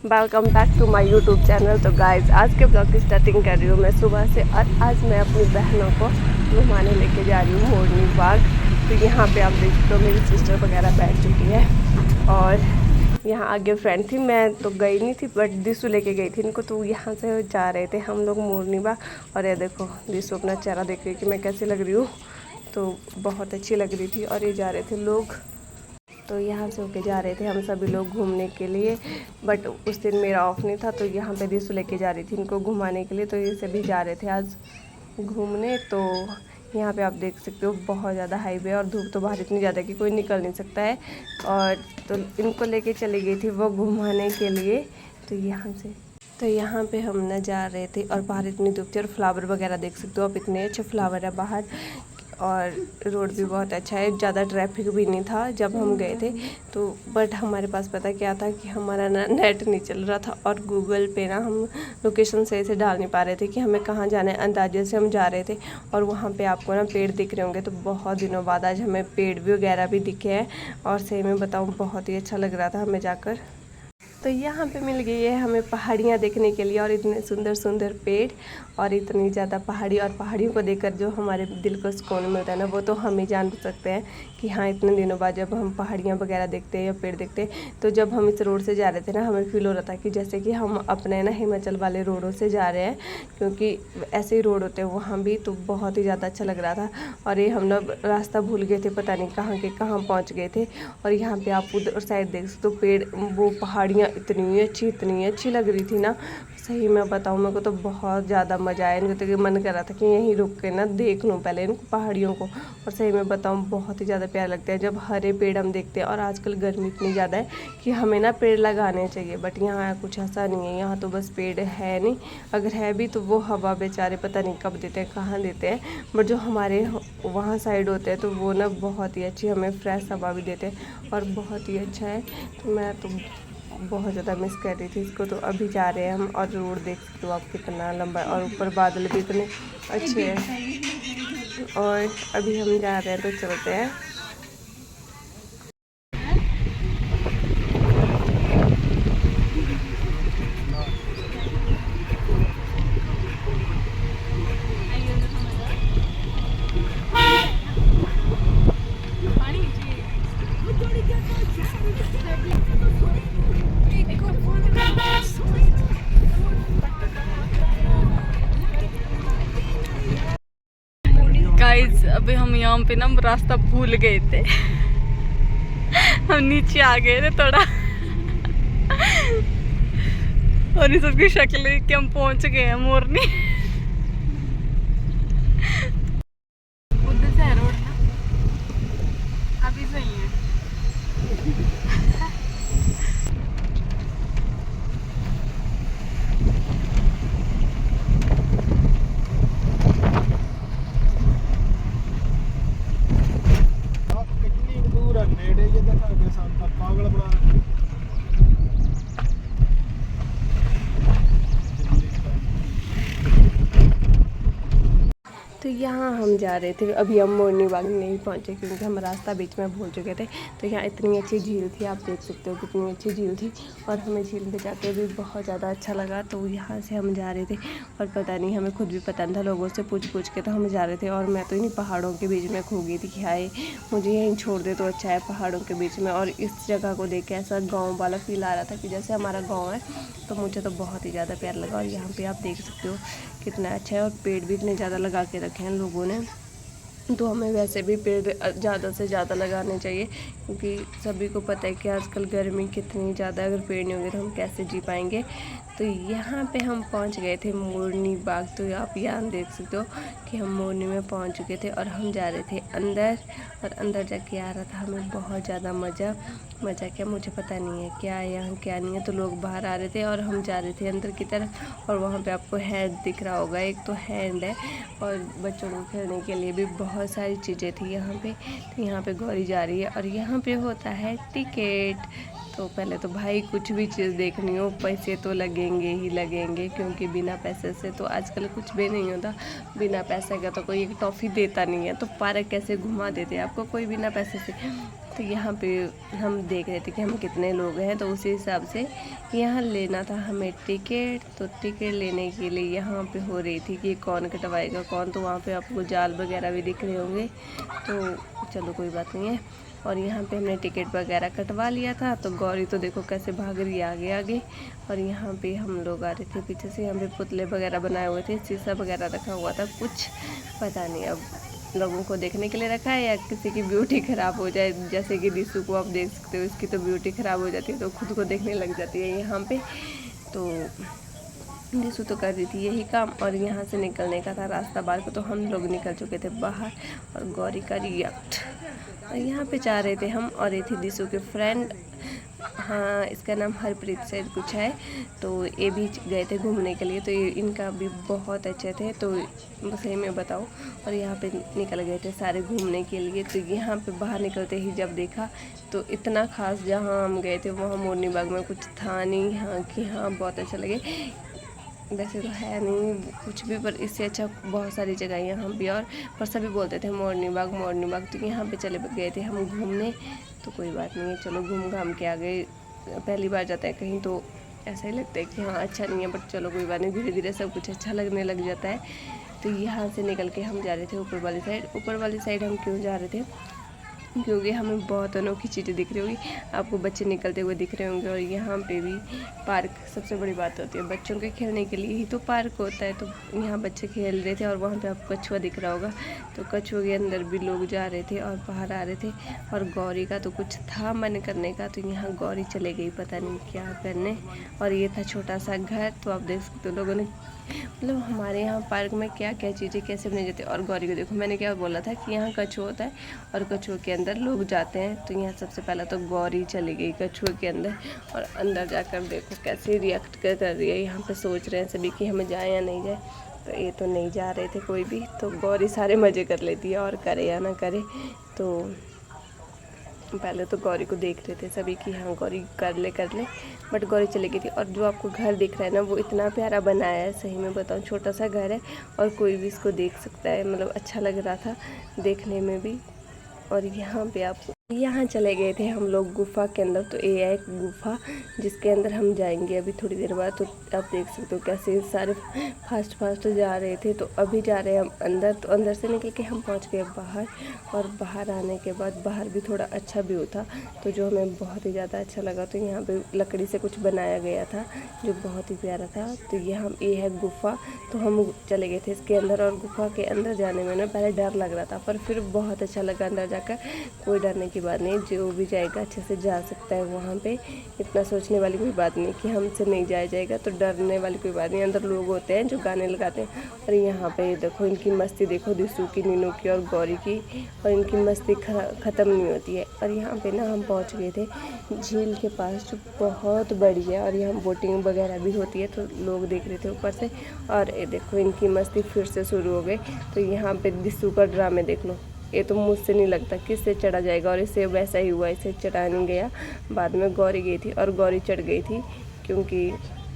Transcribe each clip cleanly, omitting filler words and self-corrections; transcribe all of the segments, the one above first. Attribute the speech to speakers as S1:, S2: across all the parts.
S1: Welcome back to my YouTube channel. तो guys आज के ब्लॉग की स्टार्टिंग कर रही हूँ मैं सुबह से, और आज मैं अपनी बहनों को घुमाने लेके जा रही हूँ मोरनी बाग। तो यहाँ पे आप देख सकते हो मेरी सिस्टर वगैरह बैठ चुकी है, और यहाँ आगे फ्रेंड थी। मैं तो गई नहीं थी बट दिसू लेके गई थी इनको, तो यहाँ से जा रहे थे हम लोग मोरनी बाग। और ये देखो दिसू अपना चेहरा देख रही कि मैं कैसी लग रही हूँ, तो बहुत अच्छी लग रही थी। और ये जा रहे थे लोग, तो यहाँ से होके जा रहे थे हम सभी लोग घूमने के लिए। बट उस दिन मेरा ऑफ नहीं था, तो यहाँ पे दिसू लेके जा रही थी इनको घुमाने के लिए, तो ये सभी जा रहे थे आज घूमने। तो यहाँ पे आप देख सकते हो बहुत ज़्यादा हाईवे, और धूप तो बाहर इतनी ज़्यादा कि कोई निकल नहीं सकता है। और तो इनको लेके चली गई थी वो घुमाने के लिए। तो यहाँ पे हम ना जा रहे थे, और बाहर इतनी धूप थी, और फ्लावर वगैरह देख सकते हो आप, इतने अच्छे फ्लावर है बाहर। और रोड भी बहुत अच्छा है, ज़्यादा ट्रैफिक भी नहीं था जब हम गए थे। तो बट हमारे पास पता क्या था कि हमारा ना नेट नहीं चल रहा था, और गूगल पे ना हम लोकेशन सही से डाल नहीं पा रहे थे कि हमें कहाँ जाना है। अंदाजे से हम जा रहे थे, और वहाँ पे आपको ना पेड़ दिख रहे होंगे। तो बहुत दिनों बाद आज हमें पेड़ भी वगैरह भी दिखे हैं, और सही में बताऊँ बहुत ही अच्छा लग रहा था हमें जाकर। तो यहाँ पे मिल गई है हमें पहाड़ियाँ देखने के लिए, और इतने सुंदर सुंदर पेड़, और इतनी ज़्यादा पहाड़ी। और पहाड़ियों को देखकर जो हमारे दिल को सुकून मिलता है ना, वो तो हम ही जान सकते हैं कि हाँ, इतने दिनों बाद जब हम पहाड़ियाँ वगैरह देखते हैं या पेड़ देखते हैं। तो जब हम इस रोड से जा रहे थे ना, हमें फील हो रहा था कि जैसे कि हम अपने ना हिमाचल वाले रोडों से जा रहे हैं, क्योंकि ऐसे ही रोड होते हैं वहाँ भी। तो बहुत ही ज़्यादा अच्छा लग रहा था। और ये हम लोग रास्ता भूल गए थे, पता नहीं कहाँ के कहाँ पहुँच गए थे। और यहाँ पे आप उधर साइड देख सकते हो पेड़, वो पहाड़ियाँ इतनी अच्छी लग रही थी ना। सही में बताऊँ, मेरे को तो बहुत ज़्यादा मज़ा आया। इनको तो मन कर रहा था कि यहीं रुक के ना देख लूँ पहले इनको पहाड़ियों को। और सही में बताऊँ बहुत ही ज़्यादा प्यार लगता है जब हरे पेड़ हम देखते हैं। और आजकल गर्मी इतनी ज़्यादा है कि हमें ना पेड़ लगाने चाहिए, बट यहाँ कुछ ऐसा नहीं है। यहाँ तो बस पेड़ है नहीं, अगर है भी तो वो हवा बेचारे पता नहीं कब देते हैं, कहाँ देते हैं। बट जो हमारे वहाँ साइड होते हैं तो वो ना बहुत ही अच्छी हमें फ्रेश हवा भी देते हैं, और बहुत ही अच्छा है। तो मैं तो बहुत ज़्यादा मिस कर रही थी इसको। तो अभी जा रहे हैं हम, और रोड देख सकते हो आप कितना लंबा है, और ऊपर बादल भी इतने अच्छे हैं। और अभी हम जा रहे हैं, तो चलते हैं।
S2: गाइस अभी हम यहाँ पे ना रास्ता भूल गए थे। हम नीचे आ गए थे थोड़ा, और ये सबकी शक्ल देख के हम पहुंच गए हैं मोरनी। उधर से है रोड ना, अभी सही है।
S3: कितनी दूर है, नेड़े ये देखा के साथ पागल बना रहा है।
S1: तो यहाँ हम जा रहे थे, अभी हम मोरनी बाग नहीं पहुँचे क्योंकि हम रास्ता बीच में भूल चुके थे। तो यहाँ इतनी अच्छी झील थी, आप देख सकते हो कितनी अच्छी झील थी, और हमें झील पे जाके भी बहुत ज़्यादा अच्छा लगा। तो यहाँ से हम जा रहे थे, और पता नहीं हमें खुद भी पता नहीं था, लोगों से पूछ के तो हम जा रहे थे। और मैं तो इन्हीं पहाड़ों के बीच में खो गई थी कि हाय मुझे यहीं छोड़ दे तो अच्छा है पहाड़ों के बीच में। और इस जगह को देख के ऐसा गाँव वाला फील आ रहा था कि जैसे हमारा गाँव है। तो मुझे तो बहुत ही ज़्यादा प्यार लगा। और यहाँ पर आप देख सकते हो कितना अच्छा है, और पेड़ भी इतने ज़्यादा लगा के रखे हैं लोगों ने। तो हमें वैसे भी पेड़ ज़्यादा से ज़्यादा लगाने चाहिए, क्योंकि सभी को पता है कि आजकल गर्मी कितनी ज़्यादा है। अगर पेड़ नहीं होंगे तो हम कैसे जी पाएंगे। तो यहाँ पे हम पहुँच गए थे मोरनी बाग। तो आप यहाँ देख सकते हो कि हम मोरनी में पहुँच चुके थे, और हम जा रहे थे अंदर। और अंदर जाके आ रहा था हमें बहुत ज़्यादा मज़ा क्या मुझे पता नहीं है क्या है यहाँ क्या नहीं है। तो लोग बाहर आ रहे थे और हम जा रहे थे अंदर की तरफ। और वहाँ पे आपको हैंड दिख रहा होगा, एक तो हैंड है, और बच्चों को खेलने के लिए भी बहुत सारी चीज़ें थी यहाँ पे। तो यहाँ पे गौरी जा रही है, और यहाँ पे होता है टिकट। तो पहले तो भाई कुछ भी चीज़ देखनी हो पैसे तो लगेंगे ही लगेंगे, क्योंकि बिना पैसे से तो आजकल कुछ भी नहीं होता। बिना पैसे का तो कोई एक टॉफ़ी देता नहीं है, तो पार्क कैसे घुमा देते आपको कोई बिना पैसे से। तो यहाँ पे हम देख रहे थे कि हम कितने लोग हैं, तो उसी हिसाब से यहाँ लेना था हमें टिकट। तो टिकट लेने के लिए यहाँ पे हो रही थी कि कौन कटवाएगा कौन, तो वहाँ पे आपको जाल वगैरह भी दिख रहे होंगे। तो चलो कोई बात नहीं है। और यहाँ पे हमने टिकट वगैरह कटवा लिया था। तो गौरी तो देखो कैसे भाग रही है आगे आगे। और यहाँ पे हम लोग आ रहे थे पीछे से। यहाँ पे पुतले वगैरह बनाए हुए थे, शीशा वगैरह रखा हुआ था। कुछ पता नहीं अब लोगों को देखने के लिए रखा है या किसी की ब्यूटी ख़राब हो जाए, जैसे कि दिशु को आप देख सकते हो, इसकी तो ब्यूटी ख़राब हो जाती है तो खुद को देखने लग जाती है यहाँ पे। तो दिशु तो कर रही थी यही काम। और यहाँ से निकलने का था रास्ता बाहर को, तो हम लोग निकल चुके थे बाहर। और गौरी का रिएक्ट, और यहाँ पे जा रहे थे हम, और ये थी दिशु के फ्रेंड, हाँ इसका नाम हरप्रीत से कुछ है। तो ये भी गए थे घूमने के लिए, तो ये इनका भी बहुत अच्छे थे, तो सही में बताओ। और यहाँ पे निकल गए थे सारे घूमने के लिए। तो यहाँ पे बाहर निकलते ही जब देखा तो इतना खास जहाँ हम गए थे वहाँ मोरनी बाग में कुछ था नहीं। हाँ कि हाँ बहुत अच्छा लगे, वैसे तो है नहीं कुछ भी, पर इससे अच्छा बहुत सारी जगह यहाँ भी। और पर सभी बोलते थे मोरनी बाग मोरनी बाग, तो यहाँ पे चले गए थे हम घूमने। तो कोई बात नहीं है, चलो घूम घाम के आ गए। पहली बार जाता है कहीं तो ऐसा ही लगता है कि हाँ अच्छा नहीं है, बट चलो कोई बात नहीं, धीरे धीरे सब कुछ अच्छा लगने लग जाता है। तो यहाँ से निकल के हम जा रहे थे ऊपर वाली साइड। ऊपर वाली साइड हम क्यों जा रहे थे, क्योंकि हमें बहुत अनोखी चीज़ें दिख रही होगी, आपको बच्चे निकलते हुए दिख रहे होंगे। और यहाँ पे भी पार्क, सबसे बड़ी बात होती है बच्चों के खेलने के लिए ही तो पार्क होता है। तो यहाँ बच्चे खेल रहे थे, और वहाँ पे आपको कछुआ दिख रहा होगा, तो कछुए के अंदर भी लोग जा रहे थे और बाहर आ रहे थे। और गौरी का तो कुछ था मन करने का, तो यहाँ गौरी चले गई पता नहीं क्या करने। और ये था छोटा सा घर, तो आप देख सकते हो लोगों ने, मतलब हमारे यहाँ पार्क में क्या क्या चीज़ें कैसे बनाई जाती है। और गौरी को देखो, मैंने क्या बोला था कि यहाँ कछुआ होता है और कछुए के अंदर लोग जाते हैं। तो यहाँ सबसे पहला तो गौरी चली गई कछुए के अंदर, और अंदर जाकर देखो कैसे रिएक्ट कर रही है। यहाँ पे सोच रहे हैं सभी कि हमें जाए या नहीं जाए, तो ये तो नहीं जा रहे थे कोई भी। तो गौरी सारे मज़े कर लेती है, और करे या ना करे। तो पहले तो गौरी को देख रहे थे सभी कि हाँ गौरी कर ले, बट गौरी चली गई थी। और जो आपको घर दिख रहा है ना, वो इतना प्यारा बनाया है, सही में बताऊँ, छोटा सा घर है और कोई भी इसको देख सकता है, मतलब अच्छा लग रहा था देखने में भी। और यहाँ पे आपको, यहाँ चले गए थे हम लोग गुफा के अंदर। तो ये है एक गुफा जिसके अंदर हम जाएंगे अभी थोड़ी देर बाद। तो आप देख सकते हो कैसे सारे फास्ट जा रहे थे। तो अभी जा रहे हैं हम अंदर। तो अंदर से निकल के हम पहुँच गए बाहर, और बाहर आने के बाद बाहर भी थोड़ा अच्छा व्यू था, तो जो हमें बहुत ही ज़्यादा अच्छा लगा। तो यहाँ पे लकड़ी से कुछ बनाया गया था जो बहुत ही प्यारा था। तो ये है गुफा, तो हम चले गए थे इसके अंदर। और गुफा के अंदर जाने में ना पहले डर लग रहा था, पर फिर बहुत अच्छा लगा अंदर जाकर। कोई डरने की बात नहीं, जो भी जाएगा अच्छे से जा सकता है वहाँ पे। इतना सोचने वाली कोई बात नहीं कि हमसे नहीं जाया जाएगा, तो डरने वाली कोई बात नहीं। अंदर लोग होते हैं जो गाने लगाते हैं। और यहाँ पे देखो इनकी मस्ती देखो, दिशु की, नीनू की और गौरी की, और इनकी मस्ती ख़त्म नहीं होती है। और यहाँ पे ना हम पहुँच गए थे झील के पास, जो बहुत बड़ी है, और यहाँ बोटिंग वगैरह भी होती है। तो लोग देख रहे थे ऊपर से, और ये देखो इनकी मस्ती फिर से शुरू हो गई। तो यहाँ पे दिशु का ड्रामे देख लो, ये तो मुझसे नहीं लगता किससे चढ़ा जाएगा, और इससे वैसा ही हुआ, इसे चढ़ा नहीं गया। बाद में गौरी गई थी और गौरी चढ़ गई थी, क्योंकि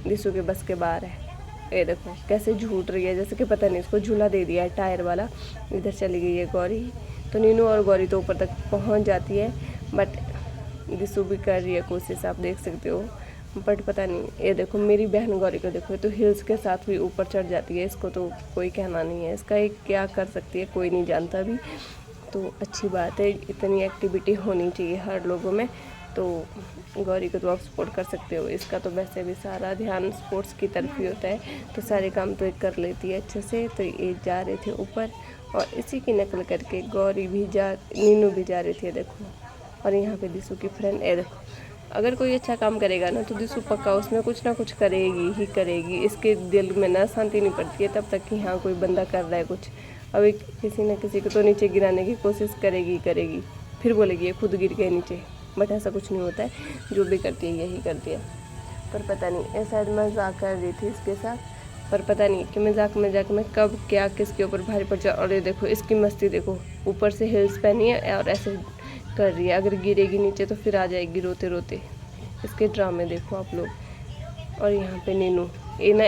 S1: दिशु के बस के बाहर है। ये देखो कैसे झूठ रही है, जैसे कि पता नहीं इसको झूला दे दिया है टायर वाला। इधर चली गई है गौरी। तो नीनू और गौरी तो ऊपर तक पहुंच जाती है, बट दिशु भी कर रही है कोशिश, आप देख सकते हो। बट पता नहीं, ये देखो मेरी बहन गौरी को देखो, तो हिल्स के साथ भी ऊपर चढ़ जाती है। इसको तो कोई कहना नहीं है, इसका एक क्या कर सकती है कोई नहीं जानता भी। तो अच्छी बात है, इतनी एक्टिविटी होनी चाहिए हर लोगों में। तो गौरी को तो आप सपोर्ट कर सकते हो, इसका तो वैसे भी सारा ध्यान स्पोर्ट्स की तरफ ही होता है, तो सारे काम तो एक कर लेती है अच्छे से। तो ये जा रहे थे ऊपर, और इसी की नकल करके गौरी भी नीनू भी जा रही थी, देखो। और यहाँ पे दिशु की फ्रेंड, ये देखो, अगर कोई अच्छा काम करेगा ना तो दिशु पक्का उसमें कुछ ना कुछ करेगी ही करेगी। इसके दिल में ना शांति नहीं पड़ती है तब तक कि हाँ कोई बंदा कर रहा है कुछ। अभी किसी न किसी को तो नीचे गिराने की कोशिश करेगी, फिर बोलेगी ये खुद गिर गए नीचे, बट ऐसा कुछ नहीं होता है, जो भी करती है यही करती है। पर पता नहीं, ये शायद मजाक कर रही थी इसके साथ, पर पता नहीं कि मजाक में कब क्या किसके ऊपर भारी पड़ जाए। और ये देखो इसकी मस्ती देखो, ऊपर से हिल्स पहनी है और ऐसे कर रही है, अगर गिरेगी नीचे तो फिर आ जाएगी रोते रोते। इसके ड्रामे देखो आप लोग। और यहाँ पे नीनू ये ना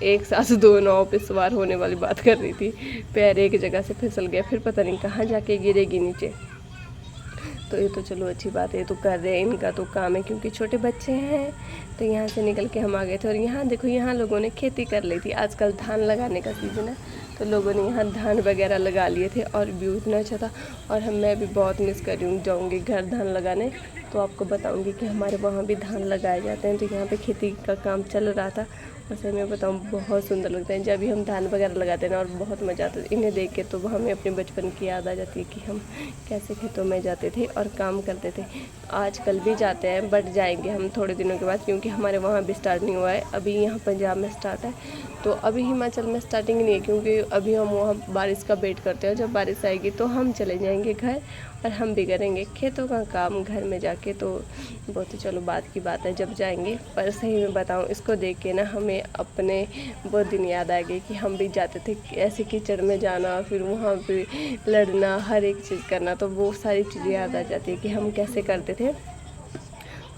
S1: एक साथ 2 नाव पे सवार होने वाली बात कर रही थी। पैर एक जगह से फिसल गया, फिर पता नहीं कहाँ जाके गिरेगी नीचे। तो ये तो चलो अच्छी बात है, ये तो कर रहे हैं, इनका तो काम है क्योंकि छोटे बच्चे हैं। तो यहाँ से निकल के हम आ गए थे और यहाँ देखो यहाँ लोगों ने खेती कर ली थी। आजकल धान लगाने का सीज़न है तो लोगों ने यहाँ धान वगैरह लगा लिए थे और व्यू इतना अच्छा था। और मैं भी बहुत मिस कर रही हूँ, जाऊँगी घर धान लगाने तो आपको बताऊँगी कि हमारे वहाँ भी धान लगाए जाते हैं। तो यहाँ पे खेती का काम चल रहा था और सही में बताऊँ बहुत सुंदर लगता है जब भी हम धान वगैरह लगाते हैं ना, और बहुत मज़ा आता है इन्हें देख के। तो हमें अपने बचपन की याद आ जाती है कि हम कैसे खेतों में जाते थे और काम करते थे। आजकल भी जाते हैं बट जाएंगे हम थोड़े दिनों के बाद, क्योंकि हमारे वहाँ भी स्टार्ट नहीं हुआ है, अभी यहाँ पंजाब में स्टार्ट है। तो अभी हिमाचल में स्टार्टिंग नहीं है क्योंकि अभी हम वहाँ बारिश का वेट करते हैं। जब बारिश आएगी तो हम चले जाएंगे घर और हम भी करेंगे खेतों का काम घर में जाके। तो बहुत ही चलो बात की बात है जब जाएंगे। पर सही में बताऊँ इसको देख के ना हमें अपने बहुत दिन याद आ गए कि हम भी जाते थे ऐसे कीचड़ में जाना, फिर वहाँ पे लड़ना, हर एक चीज़ करना। तो वो सारी चीज़ें याद आ जाती है कि हम कैसे करते थे।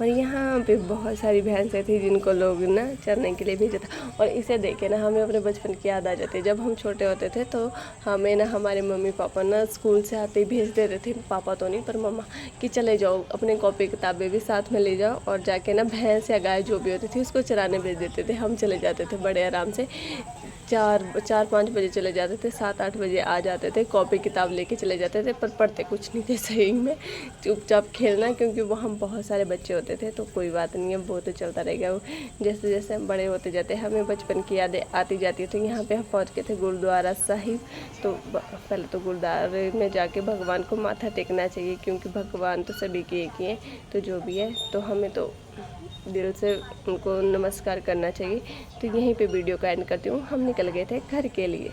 S1: और यहाँ पे बहुत सारी भैंसें थी जिनको लोग ना चरने के लिए भेजा था। और इसे देखे ना हमें अपने बचपन की याद आ जाती है। जब हम छोटे होते थे तो हमें ना हमारे मम्मी पापा ना स्कूल से आते ही भेज देते थे, पापा तो नहीं पर मम्मा, कि चले जाओ अपने कॉपी किताबें भी साथ में ले जाओ और जाके ना भैंस या गाय जो भी होती थी उसको चराने भेज देते थे। हम चले जाते थे बड़े आराम से, 4-5 बजे चले जाते थे, 7-8 बजे आ जाते थे, कॉपी किताब लेके चले जाते थे। पर पढ़ते कुछ नहीं थे सही में, चुपचाप खेलना, क्योंकि वहाँ बहुत सारे बच्चे होते थे। तो कोई बात नहीं है, वो तो चलता रहेगा। जैसे जैसे हम बड़े होते जाते हैं हमें बचपन की यादें आती जाती है। तो यहाँ पे हम पहुँच गए थे गुरुद्वारा साहिब। तो पहले तो गुरुद्वारे में जाके भगवान को माथा टेकना चाहिए क्योंकि भगवान तो सभी के एक ही हैं। तो जो भी है तो हमें तो दिल से उनको नमस्कार करना चाहिए। तो यहीं पे वीडियो का एंड करती हूँ। हम निकल गए थे घर के लिए।